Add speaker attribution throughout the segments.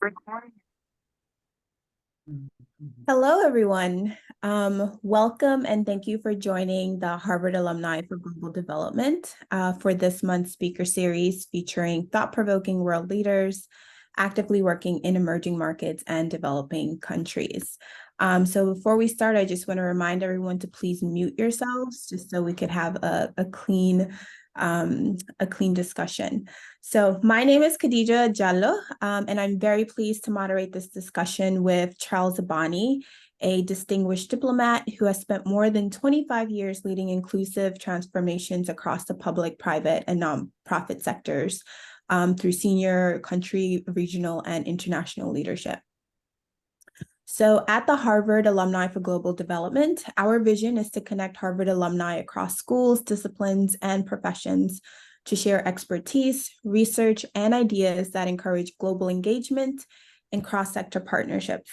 Speaker 1: Recording.
Speaker 2: Hello, everyone. Welcome and thank you for joining the Harvard Alumni for Global Development for this month's speaker series featuring thought-provoking world leaders actively working in emerging markets and developing countries. So before we start, I just want to remind everyone to please mute yourselves just so we could have a clean discussion. So my name is Khadija Jallo, and I'm very pleased to moderate this discussion with Charles Abani, a distinguished diplomat who has spent more than 25 years leading inclusive transformations across the public, private, and nonprofit sectors through senior country, regional, and international leadership. So at the Harvard Alumni for Global Development, our vision is to connect Harvard alumni across schools, disciplines, and professions to share expertise, research, and ideas that encourage global engagement and cross-sector partnerships.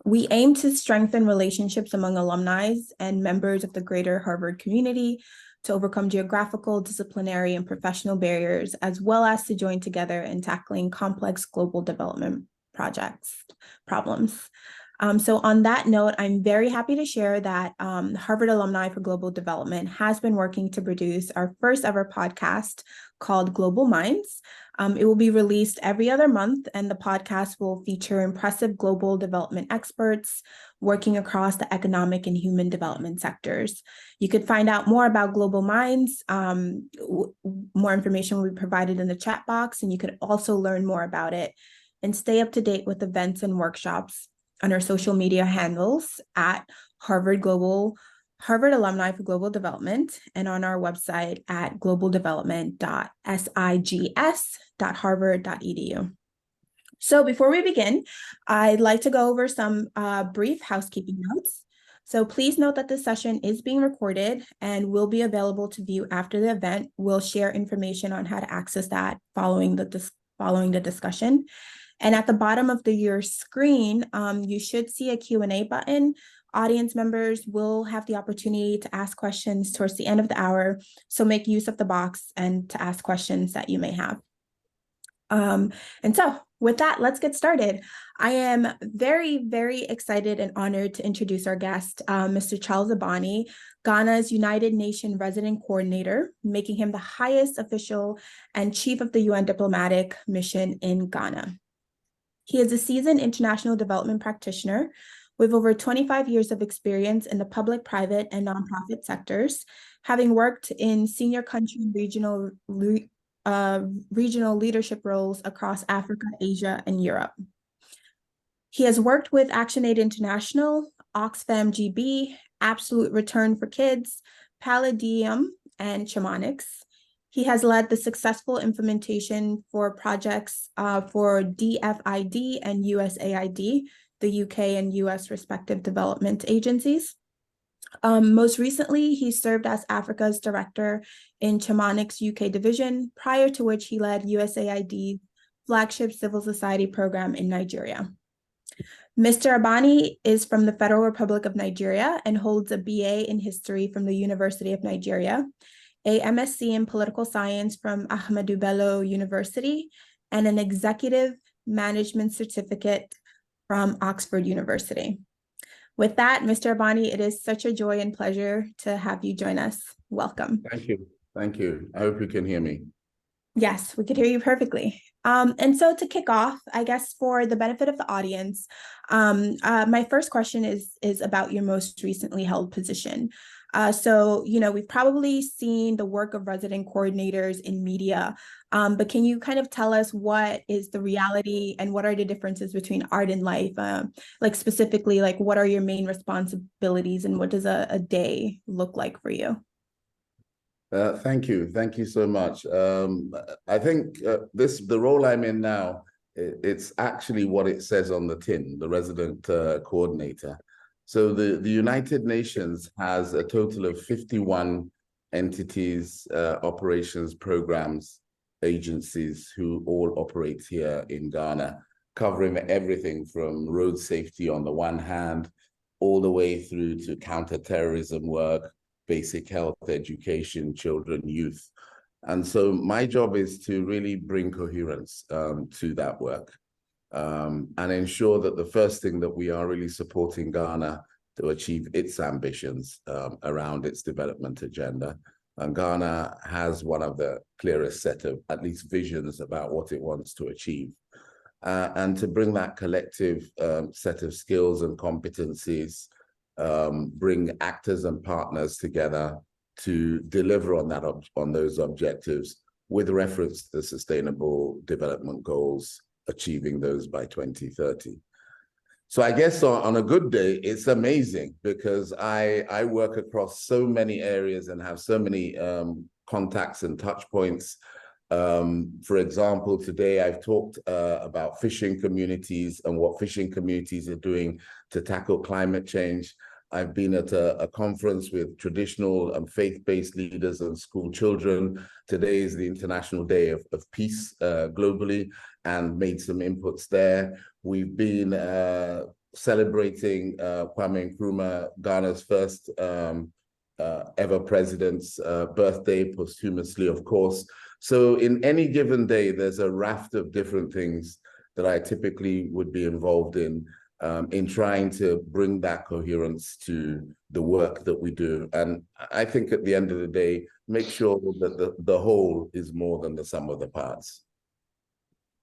Speaker 2: We aim to strengthen relationships among alumni and members of the greater Harvard community to overcome geographical, disciplinary, and professional barriers, as well as to join together in tackling complex global development problems. So on that note, I'm very happy to share that Harvard Alumni for Global Development has been working to produce our first ever podcast called Global Minds. It will be released every other month, and the podcast will feature impressive global development experts working across the economic and human development sectors. You could find out more about Global Minds. More information will be provided in the chat box, and you could also learn more about it and stay up to date with events and workshops on our social media handles at Harvard Alumni for Global Development, and on our website at globaldevelopment.sigs.harvard.edu. So before we begin, I'd like to go over some brief housekeeping notes. So please note that this session is being recorded and will be available to view after the event. We'll share information on how to access that following the discussion. And at the bottom of your screen, you should see a Q&A button. Audience members will have the opportunity to ask questions towards the end of the hour, so make use of the box and to ask questions that you may have. And so with that, let's get started. I am very, very excited and honored to introduce our guest, Mr. Charles Abani, Ghana's United Nations Resident Coordinator, making him the highest official and chief of the UN diplomatic mission in Ghana. He is a seasoned international development practitioner with over 25 years of experience in the public, private, and nonprofit sectors, having worked in senior country and regional leadership roles across Africa, Asia, and Europe. He has worked with ActionAid International, Oxfam GB, Absolute Return for Kids, Palladium, and Shamanics. He has led the successful implementation for projects for DFID and USAID, the UK and US respective development agencies. Most recently, he served as Africa's director in Shamanics UK division, prior to which he led USAID's flagship civil society program in Nigeria. Mr. Abani is from the Federal Republic of Nigeria and holds a BA in history from the University of Nigeria, a MSc in political science from Ahmadu Bello University, and an executive management certificate from Oxford University. With that, Mr. Abani, it is such a joy and pleasure to have you join us. Welcome.
Speaker 1: Thank you. Thank you. I hope you can hear me.
Speaker 2: Yes, we could hear you perfectly. And so to kick off, I guess for the benefit of the audience, my first question is about your most recently held position. So, we've probably seen the work of resident coordinators in media, but can you kind of tell us what is the reality and what are the differences between art and life? Like specifically, like what are your main responsibilities and what does a day look like for you?
Speaker 1: Thank you. Thank you so much. I think the role I'm in now, it's actually what it says on the tin, the resident coordinator. So the United Nations has a total of 51 entities, operations, programs, agencies who all operate here in Ghana, covering everything from road safety on the one hand, all the way through to counterterrorism work, basic health, education, children, youth. And so my job is to really bring coherence to that work. and ensure that the first thing that we are really supporting Ghana to achieve its ambitions around its development agenda. And Ghana has one of the clearest set of at least visions about what it wants to achieve. And to bring that collective set of skills and competencies, bring actors and partners together to deliver on that on those objectives with reference to the Sustainable Development Goals, achieving those by 2030. So I guess on a good day, it's amazing because I work across so many areas and have so many contacts and touch points. For example, today I've talked about fishing communities and what fishing communities are doing to tackle climate change. I've been at a conference with traditional and faith-based leaders and school children. Today is the International Day of Peace globally, and made some inputs there. We've been celebrating Kwame Nkrumah, Ghana's first ever president's birthday, posthumously, of course. So in any given day, there's a raft of different things that I typically would be involved in trying to bring that coherence to the work that we do. And I think at the end of the day, make sure that the whole is more than the sum of the parts.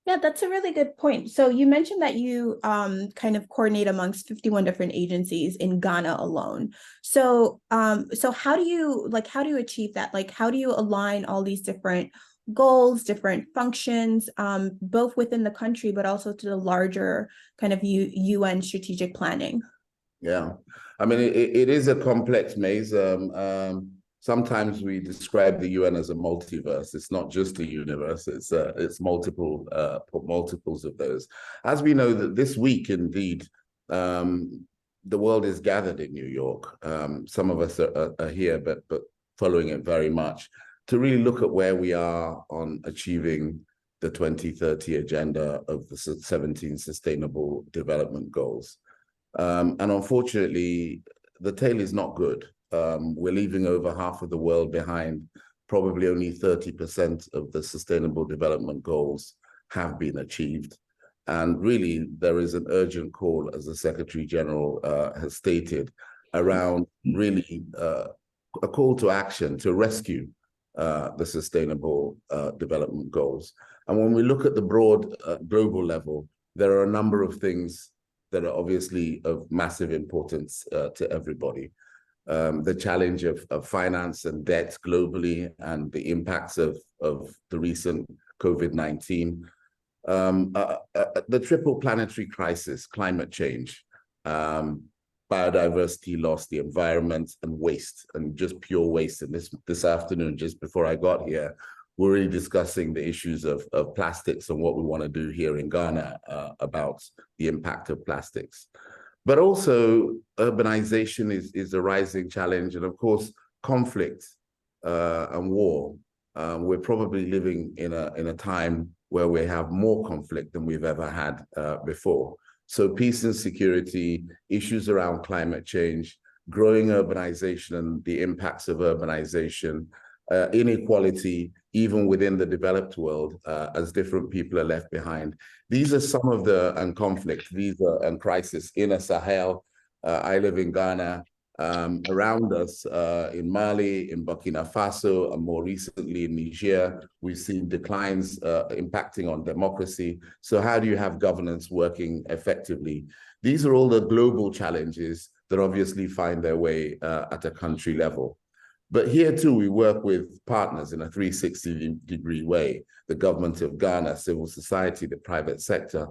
Speaker 2: Yeah, that's a really good point. So you mentioned that you kind of coordinate amongst 51 different agencies in Ghana alone. So so how do you achieve that? Like, how do you align all these different goals, different functions, both within the country, but also to the larger kind of UN strategic planning?
Speaker 1: Yeah, I mean, it is a complex maze. Sometimes we describe the UN as a multiverse. It's not just a universe. It's multiples of those. As we know that this week, indeed, the world is gathered in New York. Some of us are here, but following it very much to really look at where we are on achieving the 2030 agenda of the 17 Sustainable Development Goals. And unfortunately, the tale is not good. We're leaving over half of the world behind. Probably only 30% of the Sustainable Development Goals have been achieved. And really, there is an urgent call, as the Secretary General has stated, around really a call to action to rescue the Sustainable Development Goals. And when we look at the broad global level, there are a number of things that are obviously of massive importance to everybody. The challenge of finance and debt globally and the impacts of the recent COVID-19, the triple planetary crisis, climate change, biodiversity loss, the environment, and waste, and just pure waste. And this afternoon, just before I got here, we're really discussing the issues of plastics and what we want to do here in Ghana about the impact of plastics. But also urbanization is a rising challenge. And of course, conflict and war. We're probably living in a time where we have more conflict than we've ever had before. So peace and security, issues around climate change, growing urbanization and the impacts of urbanization, inequality, even within the developed world, as different people are left behind. These are some of the conflict, and crisis in a Sahel. I live in Ghana. Around us in Mali, in Burkina Faso, and more recently in Niger, we've seen declines impacting on democracy. So how do you have governance working effectively? These are all the global challenges that obviously find their way at a country level. But here too, we work with partners in a 360-degree way, the government of Ghana, civil society, the private sector,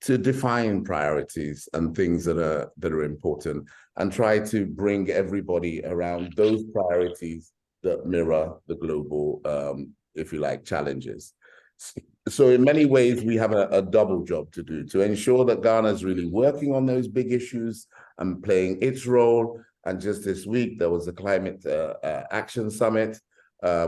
Speaker 1: to define priorities and things that are important and try to bring everybody around those priorities that mirror the global, if you like, challenges. So in many ways, we have a double job to do to ensure that Ghana is really working on those big issues and playing its role. And just this week, there was a Climate Action Summit,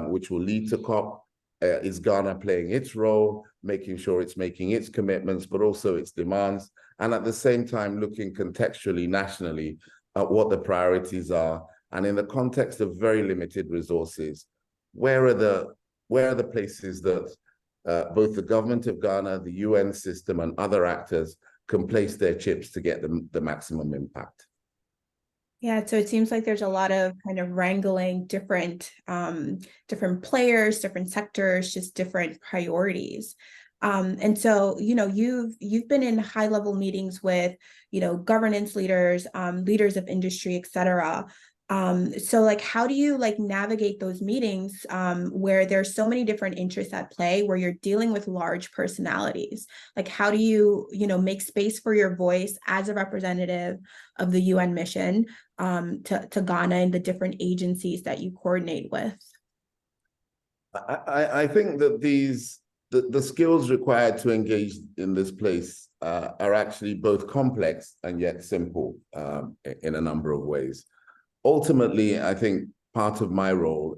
Speaker 1: which will lead to COP. Is Ghana playing its role, making sure it's making its commitments, but also its demands, and at the same time looking contextually, nationally, at what the priorities are, and in the context of very limited resources, where are the places that both the government of Ghana, the UN system, and other actors can place their chips to get the maximum impact.
Speaker 2: Yeah, so it seems like there's a lot of kind of wrangling different players, different sectors, just different priorities. And so, you've been in high level meetings with, governance leaders, leaders of industry, et cetera. So like, how do you like navigate those meetings where there's so many different interests at play, where you're dealing with large personalities? Like, how do you, make space for your voice as a representative of the UN mission to Ghana and the different agencies that you coordinate with?
Speaker 1: I think that the skills required to engage in this place are actually both complex and yet simple in a number of ways. Ultimately, I think part of my role,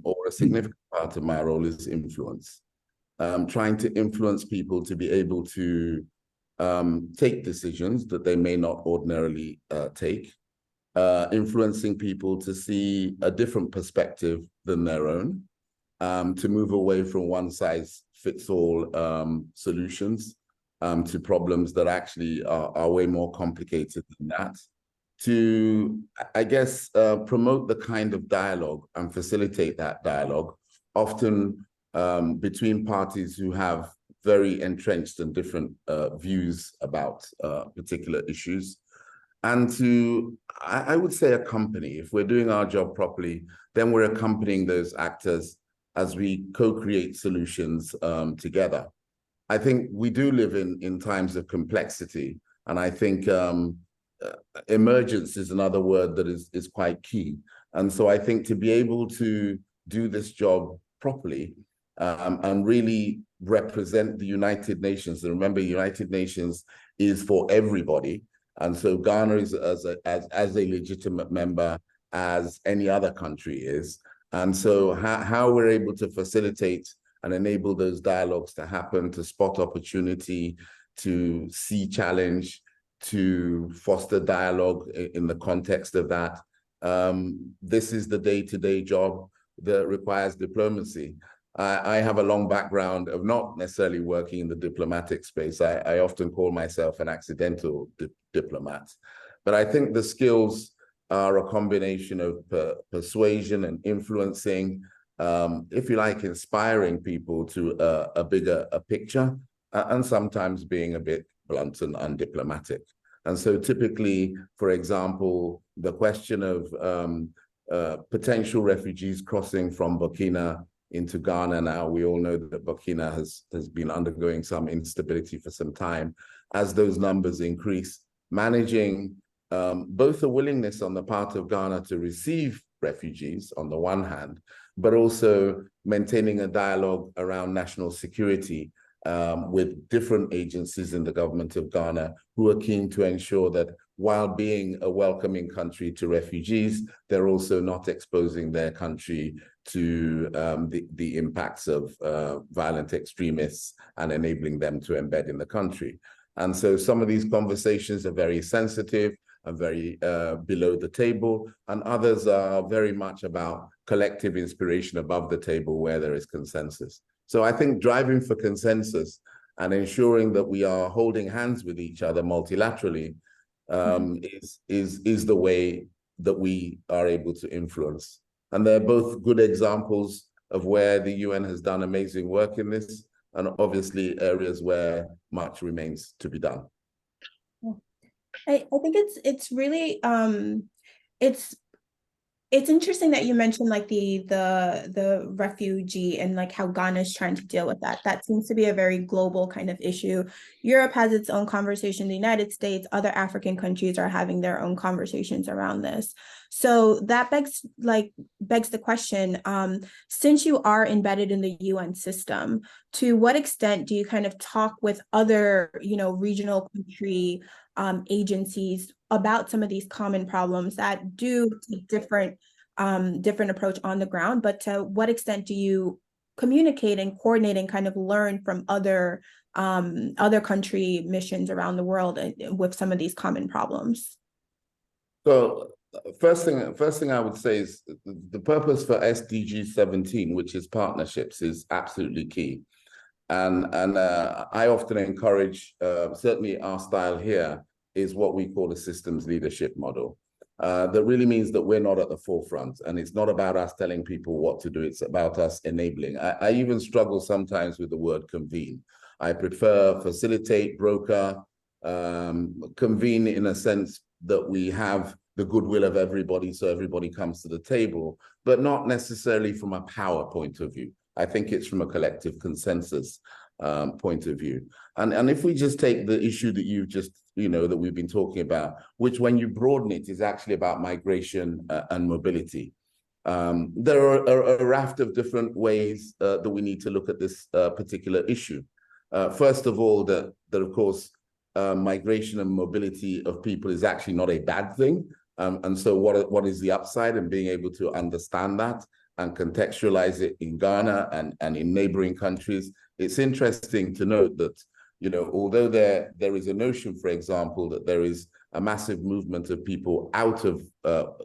Speaker 1: or a significant part of my role, is influence. Trying to influence people to be able to take decisions that they may not ordinarily take, influencing people to see a different perspective than their own, to move away from one-size-fits-all solutions to problems that actually are way more complicated than that. To, I guess, promote the kind of dialogue and facilitate that dialogue, often between parties who have very entrenched and different views about particular issues. And to, I would say, accompany. If we're doing our job properly, then we're accompanying those actors as we co-create solutions together. I think we do live in times of complexity, and I think emergence is another word that is quite key. And so I think to be able to do this job properly and really represent the United Nations, and remember, United Nations is for everybody. And so Ghana is as a legitimate member as any other country is. And so how we're able to facilitate and enable those dialogues to happen, to spot opportunity, to see challenge, to foster dialogue in the context of that. This is the day-to-day job that requires diplomacy. I have a long background of not necessarily working in the diplomatic space. I often call myself an accidental diplomat. But I think the skills are a combination of persuasion and influencing, if you like, inspiring people to a bigger picture, and sometimes being a bit blunt and undiplomatic. And so typically, for example, the question of potential refugees crossing from Burkina into Ghana now, we all know that Burkina has been undergoing some instability for some time. As those numbers increase, managing both a willingness on the part of Ghana to receive refugees on the one hand, but also maintaining a dialogue around national security with different agencies in the government of Ghana who are keen to ensure that while being a welcoming country to refugees, they're also not exposing their country to the impacts of violent extremists and enabling them to embed in the country. And so some of these conversations are very sensitive and very below the table, and others are very much about collective inspiration above the table where there is consensus. So I think driving for consensus and ensuring that we are holding hands with each other multilaterally is the way that we are able to influence. And they're both good examples of where the UN has done amazing work in this, and obviously areas where much remains to be done.
Speaker 2: I think it's really it's interesting that you mentioned like the refugee and like how Ghana is trying to deal with that. That seems to be a very global kind of issue. Europe has its own conversation, the United States, other African countries are having their own conversations around this. So that begs the question, since you are embedded in the UN system, to what extent do you kind of talk with other, regional country agencies about some of these common problems that do take different approach on the ground, but to what extent do you communicate and coordinate and kind of learn from other country missions around the world with some of these common problems?
Speaker 1: So first thing I would say is the purpose for SDG 17, which is partnerships, is absolutely key. And I often encourage, certainly our style here is what we call a systems leadership model. That really means that we're not at the forefront, and it's not about us telling people what to do. It's about us enabling. I even struggle sometimes with the word convene. I prefer facilitate, broker, convene in a sense that we have the goodwill of everybody, so everybody comes to the table, but not necessarily from a power point of view. I think it's from a collective consensus point of view. And if we just take the issue that you've just, that we've been talking about, which when you broaden it is actually about migration and mobility. There are a raft of different ways that we need to look at this particular issue. First of all, that of course, migration and mobility of people is actually not a bad thing. And so what is the upside in being able to understand that and contextualize it in Ghana and in neighboring countries? It's interesting to note that, although there is a notion, for example, that there is a massive movement of people out of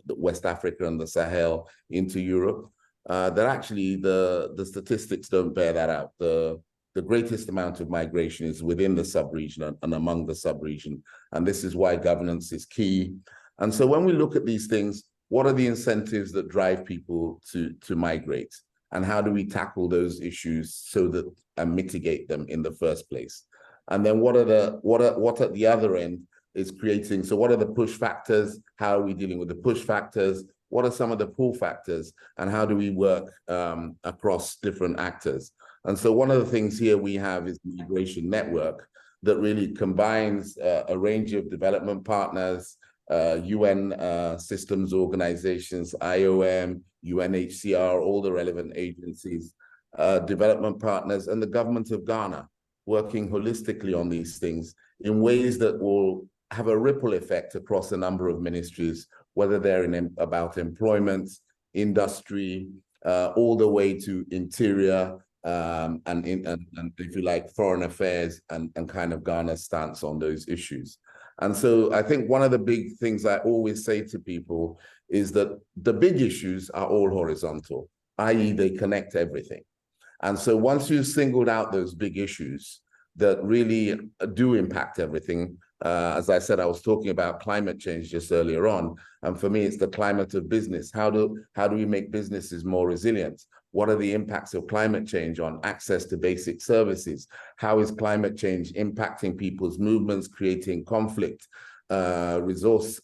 Speaker 1: West Africa and the Sahel into Europe, that actually the statistics don't bear that out. The greatest amount of migration is within the sub-region and among the sub-region. And this is why governance is key. And so when we look at these things, what are the incentives that drive people to migrate? And how do we tackle those issues so that and mitigate them in the first place? And then what at the other end is creating, so what are the push factors? How are we dealing with the push factors? What are some of the pull factors? And how do we work across different actors? And so one of the things here we have is the migration network that really combines a range of development partners, UN systems organizations, IOM, UNHCR, all the relevant agencies, development partners, and the government of Ghana, working holistically on these things in ways that will have a ripple effect across a number of ministries, whether they're about employment, industry, all the way to interior, and if you like, foreign affairs and kind of Ghana's stance on those issues. And so I think one of the big things I always say to people is that the big issues are all horizontal, i.e. they connect everything. And so once you've singled out those big issues that really do impact everything, as I said, I was talking about climate change just earlier on, and for me, it's the climate of business. How do we make businesses more resilient? What are the impacts of climate change on access to basic services? How is climate change impacting people's movements, creating conflict, resource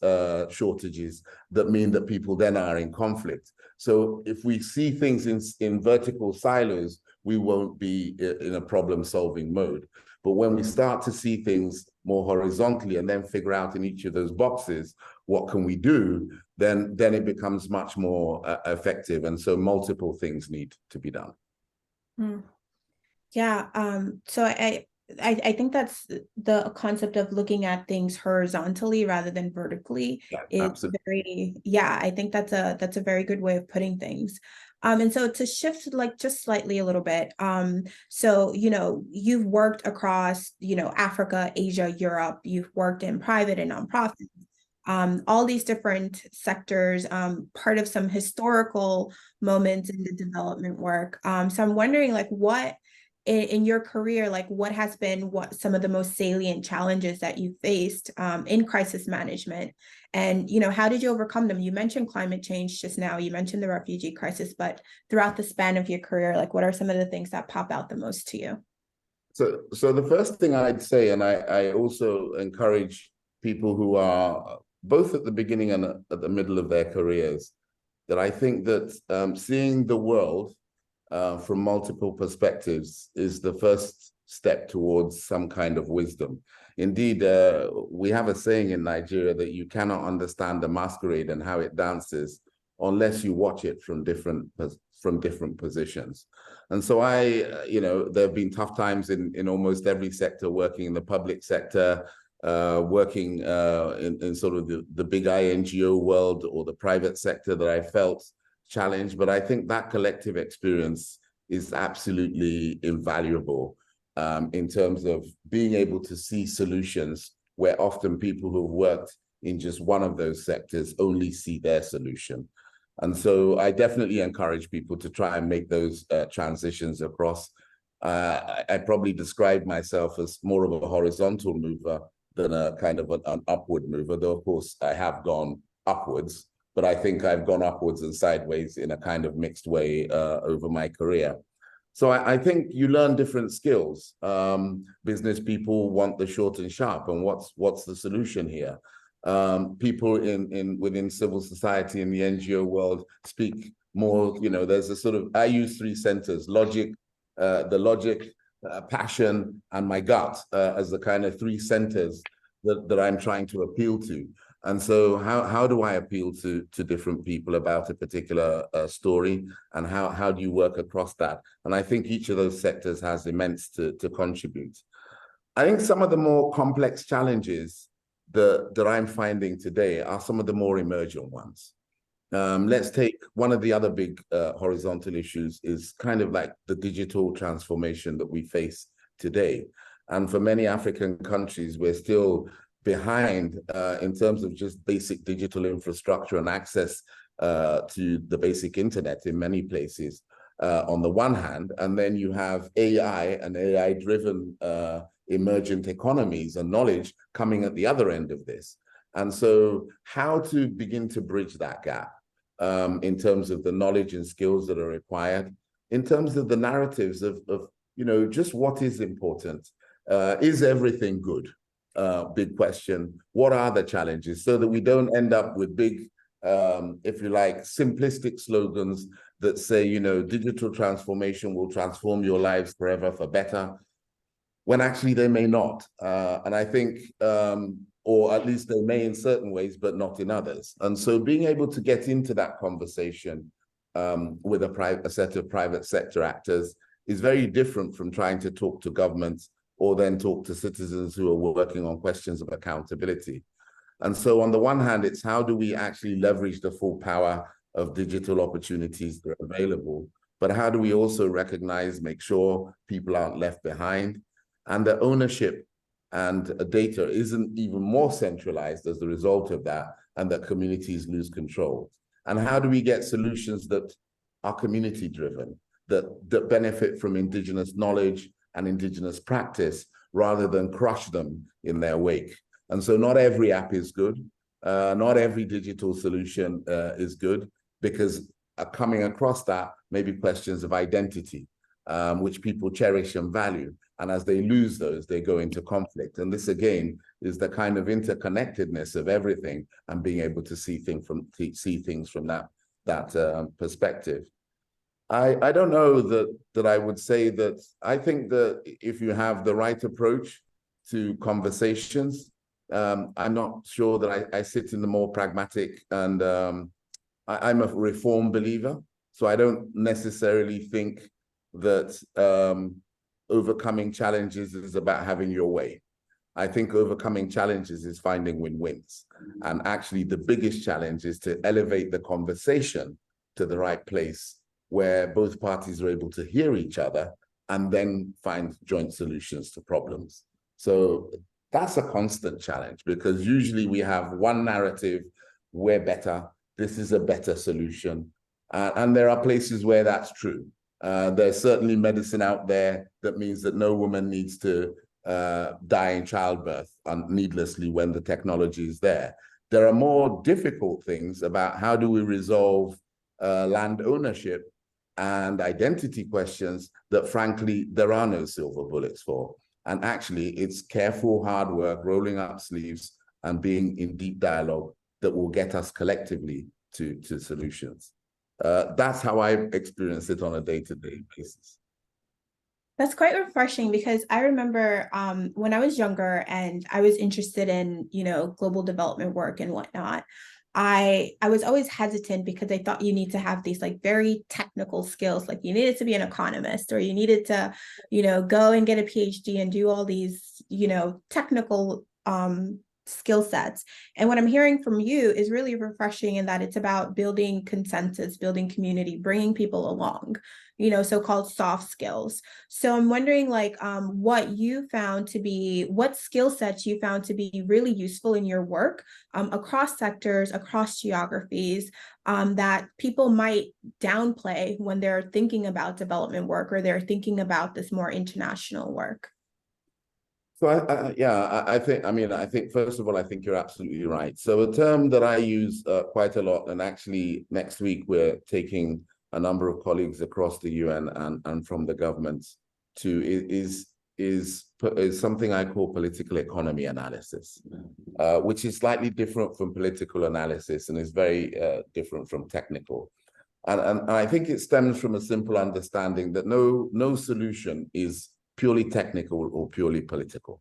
Speaker 1: shortages that mean that people then are in conflict? So if we see things in vertical silos, we won't be in a problem-solving mode. But when we start to see things more horizontally and then figure out in each of those boxes, what can we do, then it becomes much more effective. And so multiple things need to be done.
Speaker 2: Yeah. So I think that's the concept of looking at things horizontally rather than vertically is absolutely. I think that's a very good way of putting things. And so to shift just slightly a little bit, so, you've worked across, Africa, Asia, Europe, you've worked in private and nonprofit, all these different sectors, part of some historical moments in the development work. So I'm wondering, what in your career, what has been some of the most salient challenges that you faced in crisis management? And, how did you overcome them? You mentioned climate change just now, you mentioned the refugee crisis, but throughout the span of your career, what are some of the things that pop out the most to you?
Speaker 1: So the first thing I'd say, and I also encourage people who are both at the beginning and at the middle of their careers, that I think that seeing the world from multiple perspectives is the first step towards some kind of wisdom. Indeed, we have a saying in Nigeria that you cannot understand the masquerade and how it dances unless you watch it from different positions. And so there have been tough times in almost every sector, working in the public sector, working in sort of the big INGO world or the private sector, that I felt challenged. But I think that collective experience is absolutely invaluable in terms of being able to see solutions where often people who've worked in just one of those sectors only see their solution. And so I definitely encourage people to try and make those transitions across. I probably describe myself as more of a horizontal mover than a kind of an upward mover, though of course I have gone upwards, but I think I've gone upwards and sideways in a kind of mixed way over my career. So I think you learn different skills. Business people want the short and sharp, and what's the solution here? People within civil society in the NGO world speak more, there's a sort of, I use three centers: logic, passion, and my gut as the kind of three centers that I'm trying to appeal to. And so how do I appeal to different people about a particular story, and how do you work across that? And I think each of those sectors has immense to contribute. I think some of the more complex challenges that I'm finding today are some of the more emergent ones. Let's take one of the other big horizontal issues is kind of like the digital transformation that we face today. And for many African countries, we're still behind in terms of just basic digital infrastructure and access to the basic internet in many places on the one hand, and then you have AI and AI-driven emergent economies and knowledge coming at the other end of this. And so how to begin to bridge that gap in terms of the knowledge and skills that are required, in terms of the narratives of just what is important. Is everything good? Big question. What are the challenges? So that we don't end up with big, if you like, simplistic slogans that say, digital transformation will transform your lives forever for better, when actually they may not. And I think, or at least they may in certain ways, but not in others. And so being able to get into that conversation with a set of private sector actors is very different from trying to talk to governments or then talk to citizens who are working on questions of accountability. And so on the one hand, it's how do we actually leverage the full power of digital opportunities that are available, but how do we also recognize, make sure people aren't left behind, and the ownership and data isn't even more centralized as a result of that, and that communities lose control. And how do we get solutions that are community driven, that benefit from indigenous knowledge and indigenous practice rather than crush them in their wake? And so not every app is good. Not every digital solution is good, because coming across that may be questions of identity, which people cherish and value. And as they lose those, they go into conflict. And this, again, is the kind of interconnectedness of everything and being able to see things from that perspective. I don't know that I would say that. I think that if you have the right approach to conversations, I'm not sure that I sit in the more pragmatic, and I'm a reform believer. So I don't necessarily think that overcoming challenges is about having your way. I think overcoming challenges is finding win-wins. And actually the biggest challenge is to elevate the conversation to the right place where both parties are able to hear each other and then find joint solutions to problems. So that's a constant challenge, because usually we have one narrative: we're better, this is a better solution. And there are places where that's true. There's certainly medicine out there that means that no woman needs to die in childbirth needlessly when the technology is there. There are more difficult things about how do we resolve land ownership and identity questions that, frankly, there are no silver bullets for. And actually, it's careful, hard work, rolling up sleeves, and being in deep dialogue that will get us collectively to solutions. That's how I experience it on a day-to-day basis.
Speaker 2: That's quite refreshing, because I remember when I was younger and I was interested in, global development work and whatnot, I was always hesitant because I thought you need to have these like very technical skills, like you needed to be an economist, or you needed to, go and get a PhD and do all these, technical skill sets. And what I'm hearing from you is really refreshing in that it's about building consensus, building community, bringing people along, so-called soft skills. So I'm wondering what skill sets you found to be really useful in your work across sectors, across geographies, that people might downplay when they're thinking about development work or they're thinking about this more international work.
Speaker 1: So I think first of all, I think you're absolutely right. So a term that I use quite a lot, and actually next week we're taking a number of colleagues across the UN and from the governments to is something I call political economy analysis, which is slightly different from political analysis and is very different from technical. And I think it stems from a simple understanding that no solution is purely technical or purely political.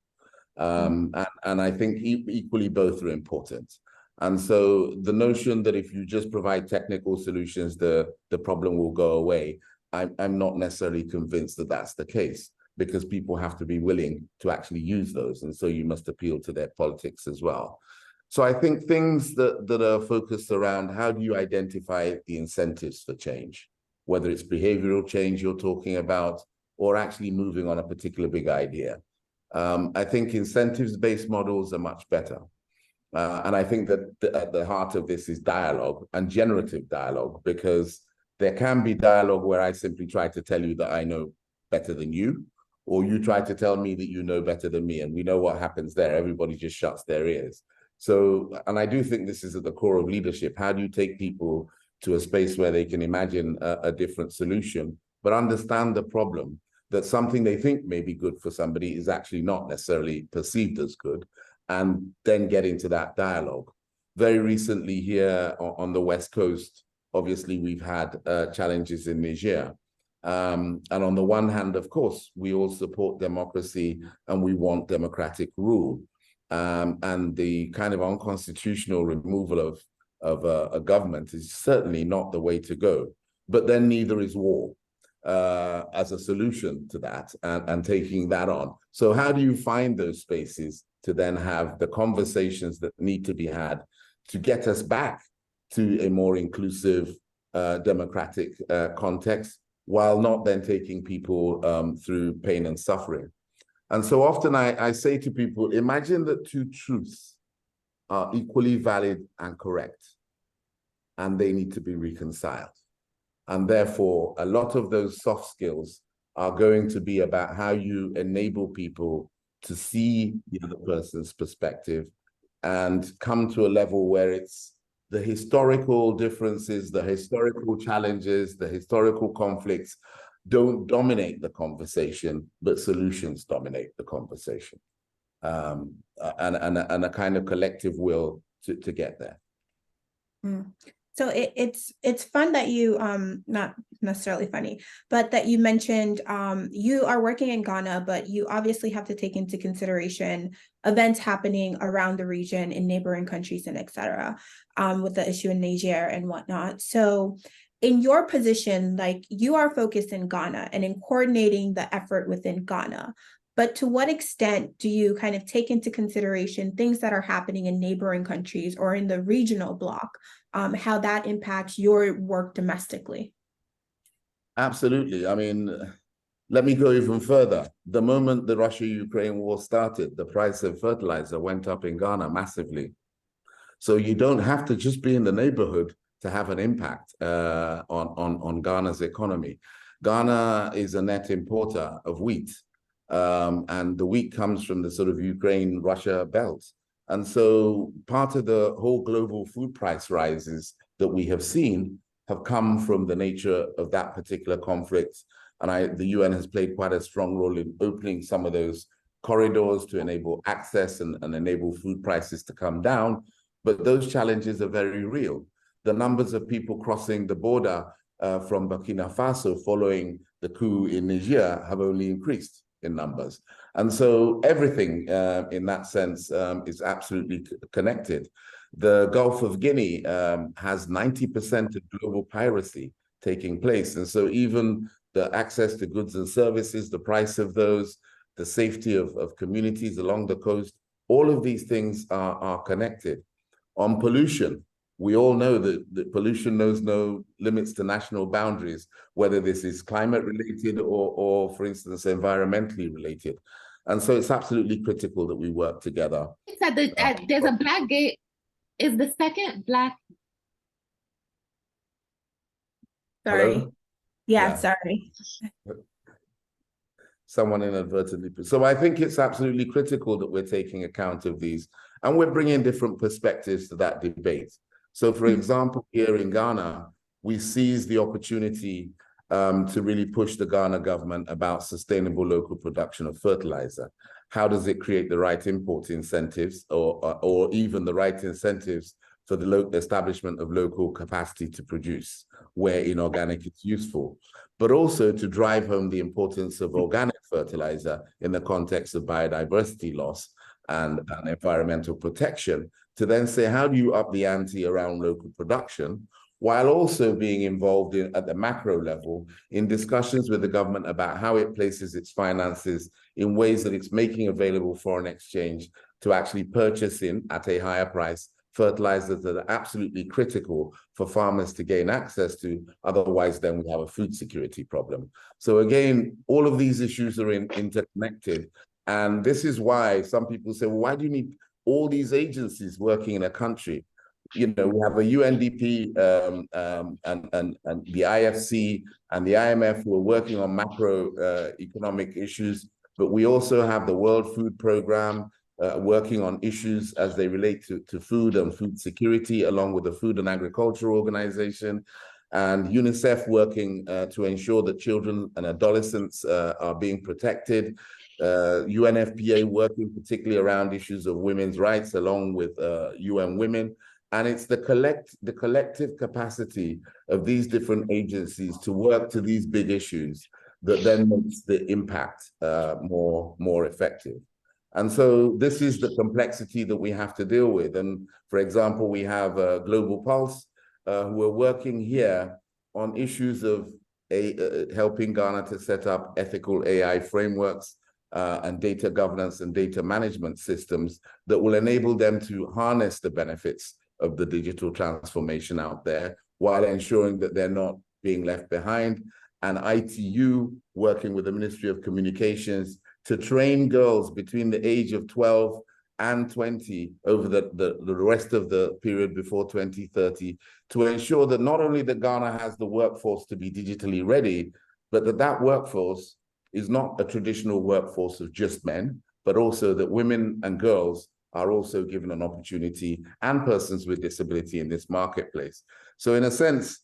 Speaker 1: And I think equally both are important. And so the notion that if you just provide technical solutions, the problem will go away, I'm not necessarily convinced that that's the case, because people have to be willing to actually use those. And so you must appeal to their politics as well. So I think things that are focused around how do you identify the incentives for change, whether it's behavioral change you're talking about, or actually moving on a particular big idea. I think incentives-based models are much better. And I think that at the heart of this is dialogue and generative dialogue, because there can be dialogue where I simply try to tell you that I know better than you, or you try to tell me that you know better than me, and we know what happens there. Everybody just shuts their ears. So, and I do think this is at the core of leadership. How do you take people to a space where they can imagine a different solution, but understand the problem, that something they think may be good for somebody is actually not necessarily perceived as good, and then get into that dialogue. Very recently here on the West Coast, obviously we've had challenges in Niger. And on the one hand, of course, we all support democracy and we want democratic rule. And the kind of unconstitutional removal of a government is certainly not the way to go. But then neither is war as a solution to that, and taking that on. So how do you find those spaces to then have the conversations that need to be had to get us back to a more inclusive, democratic context, while not then taking people through pain and suffering? And so often I say to people, imagine that two truths are equally valid and correct, and they need to be reconciled. And therefore, a lot of those soft skills are going to be about how you enable people to see the other person's perspective and come to a level where it's the historical differences, the historical challenges, the historical conflicts don't dominate the conversation, but solutions dominate the conversation, and a kind of collective will to get there.
Speaker 2: So it's fun that you not necessarily funny, but that you mentioned you are working in Ghana, but you obviously have to take into consideration events happening around the region in neighboring countries and et cetera, with the issue in Niger and whatnot. So in your position, like, you are focused in Ghana and in coordinating the effort within Ghana. But to what extent do you kind of take into consideration things that are happening in neighboring countries or in the regional bloc, how that impacts your work domestically?
Speaker 1: Absolutely. I mean, let me go even further. The moment the Russia-Ukraine war started, the price of fertilizer went up in Ghana massively. So you don't have to just be in the neighborhood to have an impact on Ghana's economy. Ghana is a net importer of wheat. And the wheat comes from the sort of Ukraine-Russia belt. And so part of the whole global food price rises that we have seen have come from the nature of that particular conflict. And the UN has played quite a strong role in opening some of those corridors to enable access and enable food prices to come down. But those challenges are very real. The numbers of people crossing the border from Burkina Faso following the coup in Niger have only increased in numbers. And so everything in that sense is absolutely connected. The Gulf of Guinea has 90% of global piracy taking place. And so even the access to goods and services, the price of those, the safety of communities along the coast, All of these things are connected. On pollution, we all know that pollution knows no limits to national boundaries, whether this is climate related or for instance, environmentally related. And so it's absolutely critical that we work together.
Speaker 3: There's a black gate. Is the second black?
Speaker 2: Sorry.
Speaker 1: Hello?
Speaker 2: Yeah, sorry.
Speaker 1: Someone inadvertently. So I think it's absolutely critical that we're taking account of these and we're bringing different perspectives to that debate. So for example, here in Ghana, we seized the opportunity to really push the Ghana government about sustainable local production of fertilizer. How does it create the right import incentives or even the right incentives for the establishment of local capacity to produce where inorganic is useful, but also to drive home the importance of organic fertilizer in the context of biodiversity loss and environmental protection, to then say, how do you up the ante around local production, while also being involved at the macro level in discussions with the government about how it places its finances in ways that it's making available foreign exchange to actually purchase at a higher price fertilizers that are absolutely critical for farmers to gain access to. Otherwise, then we have a food security problem. So again, all of these issues are interconnected. And this is why some people say, well, why do you need all these agencies working in a country? You know, we have a UNDP and the IFC and the IMF who are working on macro economic issues, but we also have the World Food Programme working on issues as they relate to food and food security, along with the Food and Agriculture Organization, and UNICEF working to ensure that children and adolescents are being protected. UNFPA working particularly around issues of women's rights, along with UN Women. And it's the collective capacity of these different agencies to work to these big issues that then makes the impact more effective. And so this is the complexity that we have to deal with. And for example, we have Global Pulse, who are working here on issues of helping Ghana to set up ethical AI frameworks and data governance and data management systems that will enable them to harness the benefits of the digital transformation out there while ensuring that they're not being left behind. And ITU working with the Ministry of Communications to train girls between the age of 12 and 20 over the rest of the period before 2030 to ensure that not only that Ghana has the workforce to be digitally ready, but that workforce is not a traditional workforce of just men, but also that women and girls are also given an opportunity, and persons with disability in this marketplace. So in a sense,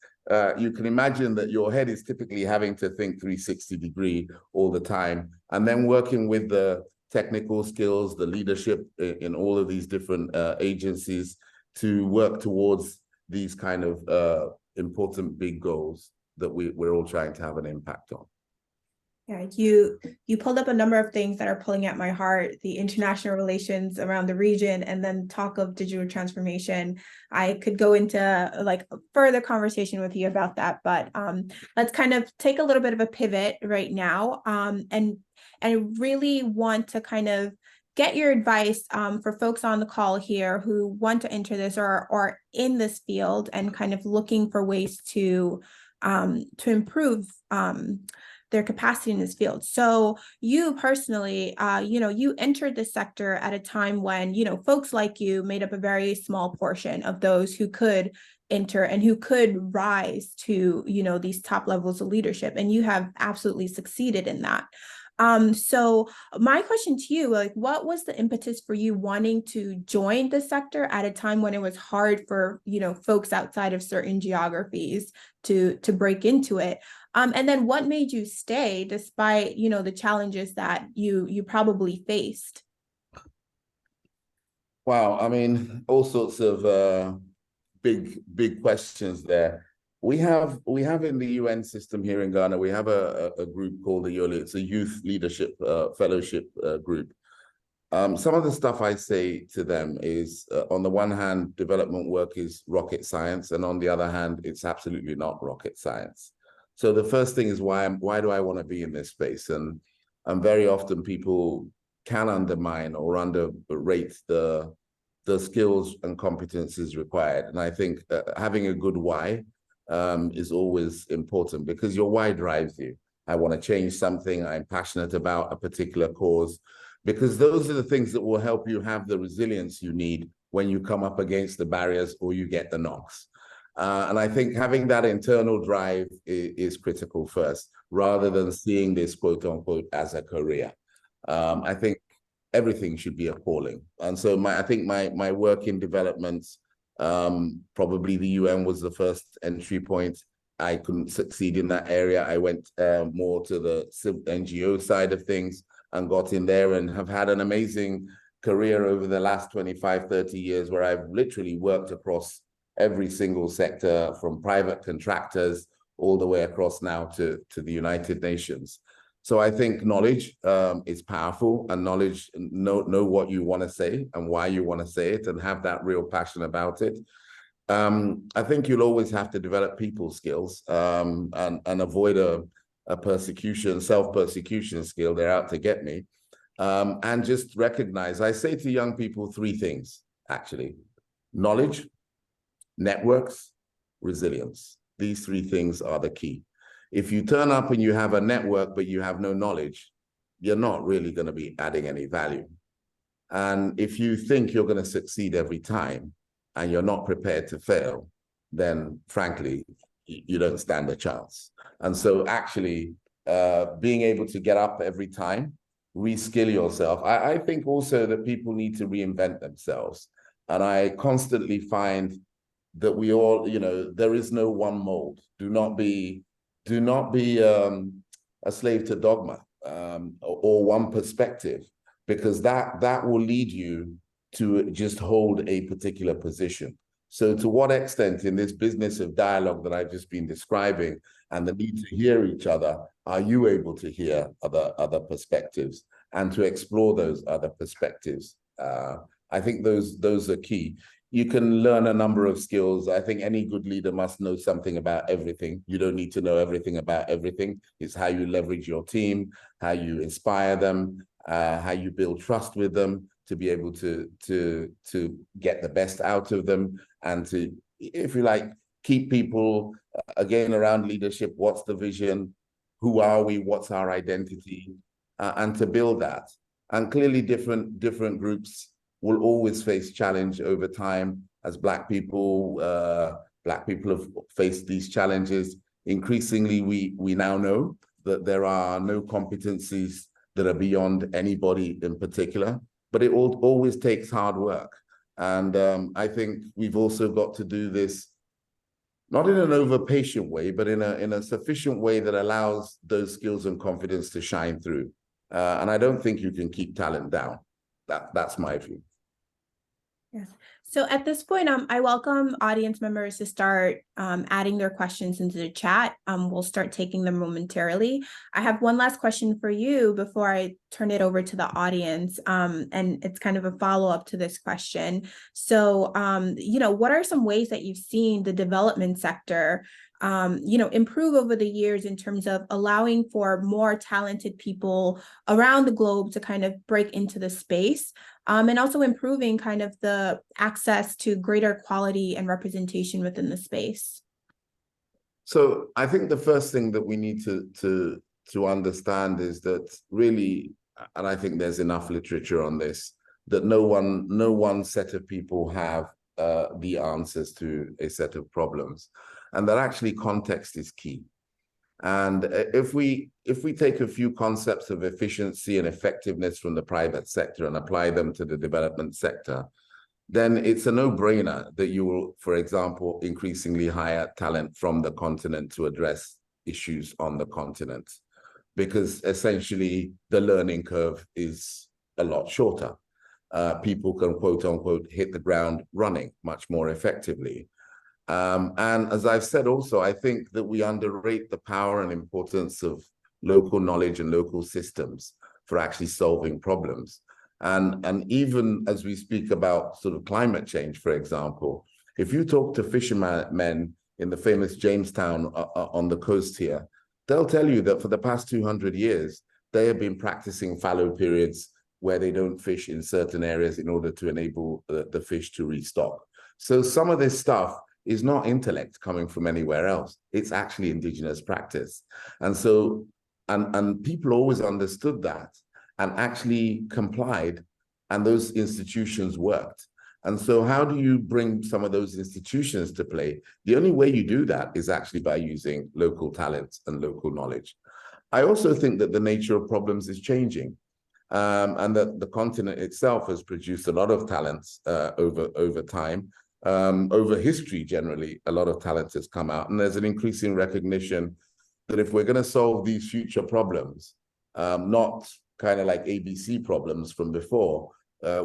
Speaker 1: you can imagine that your head is typically having to think 360-degree all the time, and then working with the technical skills, the leadership in all of these different agencies to work towards these kind of important big goals that we're all trying to have an impact on.
Speaker 2: Yeah, you pulled up a number of things that are pulling at my heart: the international relations around the region, and then talk of digital transformation. I could go into like a further conversation with you about that, but let's kind of take a little bit of a pivot right now, and really want to kind of get your advice for folks on the call here who want to enter this or in this field and kind of looking for ways to improve their capacity in this field. So you personally, you entered this sector at a time when, folks like you made up a very small portion of those who could enter and who could rise to, these top levels of leadership. And you have absolutely succeeded in that. So my question to you, like, what was the impetus for you wanting to join the sector at a time when it was hard for, folks outside of certain geographies to break into it? And then what made you stay despite, the challenges that you probably faced?
Speaker 1: Wow, I mean, all sorts of big questions there. We have in the UN system here in Ghana, we have a group called the YOLI. It's a youth leadership fellowship group. Some of the stuff I say to them is, on the one hand, development work is rocket science, and on the other hand, it's absolutely not rocket science. So the first thing is why do I want to be in this space? And very often people can undermine or underrate the skills and competencies required. And I think having a good why is always important, because your why drives you. I want to change something. I'm passionate about a particular cause, because those are the things that will help you have the resilience you need when you come up against the barriers or you get the knocks. And I think having that internal drive is critical first, rather than seeing this quote unquote as a career. I think everything should be appalling. And so I think my work in development, probably the UN was the first entry point. I couldn't succeed in that area. I went more to the NGO side of things and got in there, and have had an amazing career over the last 25, 30 years, where I've literally worked across every single sector, from private contractors all the way across now to the United Nations. So I think knowledge is powerful, and knowledge, know what you want to say and why you want to say it, and have that real passion about it. I think you'll always have to develop people skills and avoid a persecution, self-persecution skill. They're out to get me. And just recognize, I say to young people 3 things, actually: knowledge, networks, resilience. These 3 things are the key. If you turn up and you have a network, but you have no knowledge, you're not really going to be adding any value. And if you think you're going to succeed every time and you're not prepared to fail, then frankly, you don't stand a chance. And so actually being able to get up every time, reskill yourself. I think also that people need to reinvent themselves. And I constantly find that we all, there is no one mold. Do not be a slave to dogma or one perspective, because that will lead you to just hold a particular position. So to what extent in this business of dialogue that I've just been describing, and the need to hear each other, are you able to hear other perspectives and to explore those other perspectives? I think those are key. You can learn a number of skills. I think any good leader must know something about everything. You don't need to know everything about everything. It's how you leverage your team, how you inspire them, how you build trust with them, to be able to get the best out of them, and to, if you like, keep people, again, around leadership. What's the vision? Who are we? What's our identity? And to build that. And clearly different groups will always face challenge over time. As Black people have faced these challenges. Increasingly, we now know that there are no competencies that are beyond anybody in particular, but it always takes hard work. And I think we've also got to do this, not in an over-patient way, but in a sufficient way that allows those skills and confidence to shine through. And I don't think you can keep talent down. That's my view.
Speaker 2: Yes. So at this point, I welcome audience members to start adding their questions into the chat. We'll start taking them momentarily. I have one last question for you before I turn it over to the audience, and it's kind of a follow-up to this question. So, what are some ways that you've seen the development sector improve over the years in terms of allowing for more talented people around the globe to kind of break into the space, and also improving kind of the access to greater quality and representation within the space?
Speaker 1: So I think the first thing that we need to understand is that really, and I think there's enough literature on this, that no one set of people have the answers to a set of problems, and that actually context is key. And if we take a few concepts of efficiency and effectiveness from the private sector and apply them to the development sector, then it's a no-brainer that you will, for example, increasingly hire talent from the continent to address issues on the continent, because essentially the learning curve is a lot shorter. People can, quote unquote, hit the ground running much more effectively. And as I've said also, I think that we underrate the power and importance of local knowledge and local systems for actually solving problems. And even as we speak about sort of climate change, for example, if you talk to fishermen in the famous Jamestown on the coast here, they'll tell you that for the past 200 years, they have been practicing fallow periods where they don't fish in certain areas in order to enable the fish to restock. So some of this stuff is not intellect coming from anywhere else. It's actually indigenous practice. And so, and people always understood that and actually complied, and those institutions worked. And so how do you bring some of those institutions to play? The only way you do that is actually by using local talents and local knowledge. I also think that the nature of problems is changing, and that the continent itself has produced a lot of talents over time. Over history, generally, a lot of talent has come out, and there's an increasing recognition that if we're going to solve these future problems, not kind of like ABC problems from before,